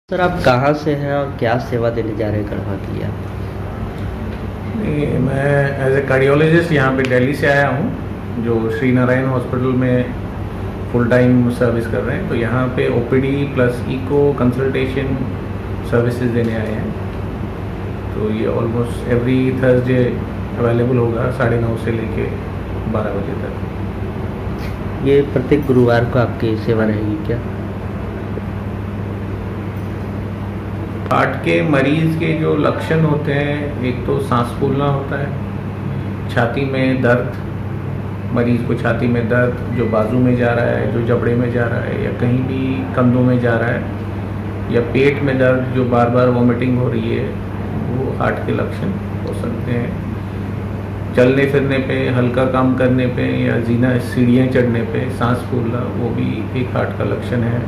Sir आप कहाँ से हैं और क्या सेवा देने जा रहे हैं गढ़वा के लिए आप? नहीं, मैं एज ए कार्डियोलॉजिस्ट यहाँ पे दिल्ली से आया हूँ, जो श्री नारायण हॉस्पिटल में फुल टाइम सर्विस कर रहे हैं। तो यहाँ पे OPD plus echo consultation services देने आए हैं। तो ये ऑलमोस्ट एवरी थर्सडे अवेलेबल होगा 9:30 से लेके 12 बजे तक। ये प्रत्येक गुरुवार को आपकी सेवा रहेगी क्या? हार्ट के मरीज़ के जो लक्षण होते हैं, एक तो सांस फूलना होता है, छाती में दर्द, मरीज़ को छाती में दर्द जो बाजू में जा रहा है, जो जबड़े में जा रहा है या कहीं भी कंधों में जा रहा है, या पेट में दर्द जो बार बार वॉमिटिंग हो रही है, वो हार्ट के लक्षण हो सकते हैं। चलने फिरने पे, हल्का काम करने पे या जीना सीढ़ियाँ चढ़ने पे सांस फूलना, वो भी एक हार्ट का लक्षण है।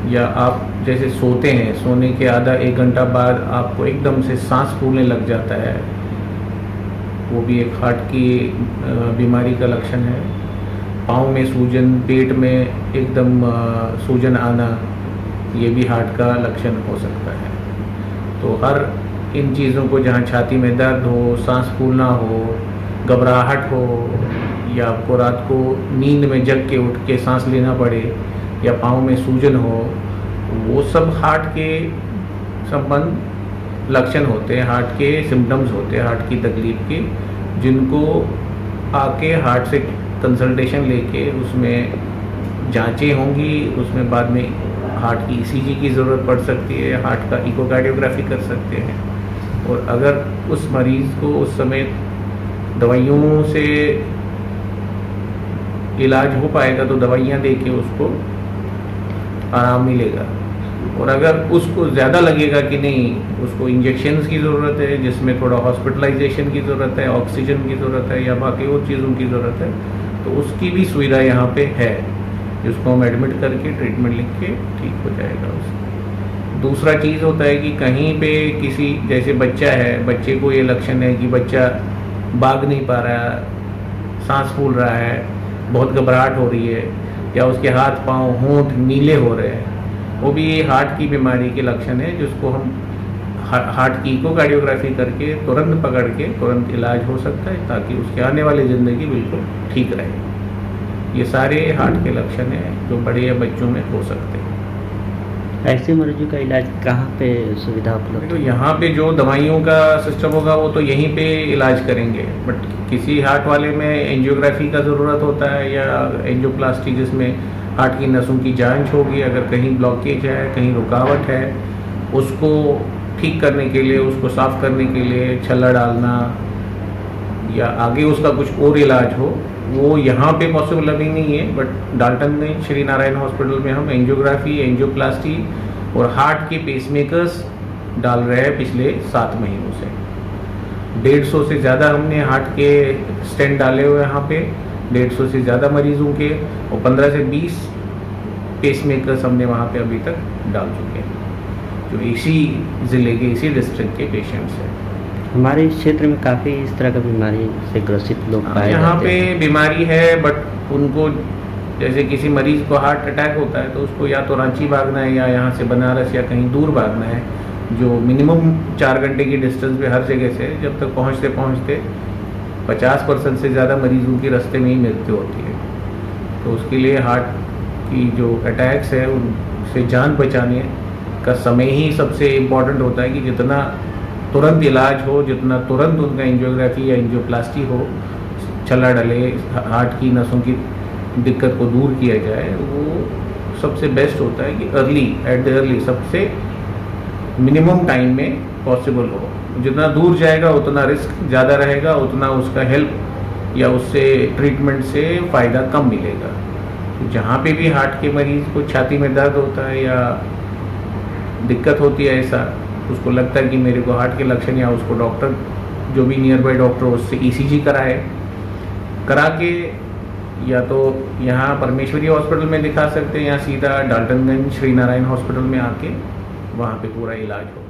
या आप जैसे सोते हैं, सोने के आधा एक घंटा बाद आपको एकदम से सांस फूलने लग जाता है, वो भी एक हार्ट की बीमारी का लक्षण है। पाँव में सूजन, पेट में एकदम सूजन आना, ये भी हार्ट का लक्षण हो सकता है। तो हर इन चीज़ों को, जहाँ छाती में दर्द हो, सांस फूलना हो, घबराहट हो, या आपको रात को नींद में जग के उठ के सांस लेना पड़े, या पाँव में सूजन हो, वो सब हार्ट के संबंध लक्षण होते हैं, हार्ट के सिम्टम्स होते हैं, हार्ट की तकलीफ के, जिनको आके हार्ट से कंसल्टेशन लेके उसमें जांचें होंगी। उसमें बाद में हार्ट की ईसीजी की ज़रूरत पड़ सकती है, हार्ट का इकोकार्डियोग्राफी कर सकते हैं। और अगर उस मरीज़ को उस समय दवाइयों से इलाज हो पाएगा तो दवाइयाँ दे के उसको आराम मिलेगा। और अगर उसको ज़्यादा लगेगा कि नहीं, उसको इंजेक्शन्स की ज़रूरत है, जिसमें थोड़ा हॉस्पिटलाइजेशन की ज़रूरत है, ऑक्सीजन की ज़रूरत है, या बाकी और चीज़ों की ज़रूरत है, तो उसकी भी सुविधा यहाँ पे है, जिसको हम एडमिट करके ट्रीटमेंट लिख के ठीक हो जाएगा उसका। दूसरा चीज़ होता है कि कहीं पे किसी, जैसे बच्चा है, बच्चे को ये लक्षण है कि बच्चा भाग नहीं पा रहा, सांस फूल रहा है, बहुत घबराहट हो रही है, या उसके हाथ पांव होंठ नीले हो रहे हैं, वो भी हार्ट की बीमारी के लक्षण है, जिसको हम हार्ट की इकोकार्डियोग्राफी करके तुरंत पकड़ के तुरंत इलाज हो सकता है, ताकि उसके आने वाली ज़िंदगी बिल्कुल ठीक रहे। ये सारे हार्ट के लक्षण हैं जो बड़े या बच्चों में हो सकते हैं। ऐसे मरीजों का इलाज कहाँ पे सुविधा उपलब्ध तो है? यहाँ पे जो दवाइयों का सिस्टम होगा वो तो यहीं पे इलाज करेंगे, बट किसी हार्ट वाले में एंजियोग्राफी का ज़रूरत होता है, या एंजियोप्लास्टी, जिसमें हार्ट की नसों की जांच होगी। अगर कहीं ब्लॉकेज है, कहीं रुकावट है, उसको ठीक करने के लिए, उसको साफ़ करने के लिए छल्ला डालना, या आगे उसका कुछ और इलाज हो, वो यहाँ पे पॉसिबल अभी नहीं है। बट डाल्टन में, श्री नारायण हॉस्पिटल में हम एंजियोग्राफी, एंजियोप्लास्टी और हार्ट के पेसमेकर्स डाल रहे हैं पिछले 7 महीनों से। 150 से ज़्यादा हमने हार्ट के स्टेंट डाले हुए यहाँ पे, 150 से ज़्यादा मरीजों के, और 15 से 20 पेसमेकर्स हमने वहाँ पे अभी तक डाल चुके हैं, जो इसी ज़िले के, इसी डिस्ट्रिक्ट के पेशेंट्स हैं। हमारे इस क्षेत्र में काफ़ी इस तरह का बीमारी से ग्रसित लोग पाए यहाँ जाते पे हैं। बीमारी है, बट उनको, जैसे किसी मरीज़ को हार्ट अटैक होता है तो उसको या तो रांची भागना है, या यहाँ से बनारस या कहीं दूर भागना है, जो मिनिमम 4 घंटे की डिस्टेंस पे हर जगह से, जब तक पहुँचते पहुँचते 50% से ज़्यादा मरीजों की रास्ते में ही मृत्यु होती है। तो उसके लिए हार्ट की जो अटैक्स है उनसे जान बचाने का समय ही सबसे इम्पॉर्टेंट होता है, कि जितना तुरंत इलाज हो, जितना तुरंत उनका एंजियोग्राफी या एंजियोप्लास्टी हो, छल्ला डले, हार्ट की नसों की दिक्कत को दूर किया जाए, वो सबसे बेस्ट होता है कि अर्ली, एट द अर्ली, सबसे मिनिमम टाइम में पॉसिबल हो। जितना दूर जाएगा उतना रिस्क ज़्यादा रहेगा, उतना उसका हेल्प या उससे ट्रीटमेंट से फ़ायदा कम मिलेगा। तो जहाँ पे भी हार्ट के मरीज़ को छाती में दर्द होता है या दिक्कत होती है, ऐसा उसको लगता है कि मेरे को हार्ट के लक्षण, या उसको डॉक्टर, जो भी नियर बाय डॉक्टर, उससे ईसीजी करा के, या तो यहाँ परमेश्वरी हॉस्पिटल में दिखा सकते हैं, या सीधा डाल्टनगंज श्री नारायण हॉस्पिटल में आके वहाँ पे पूरा इलाज हो।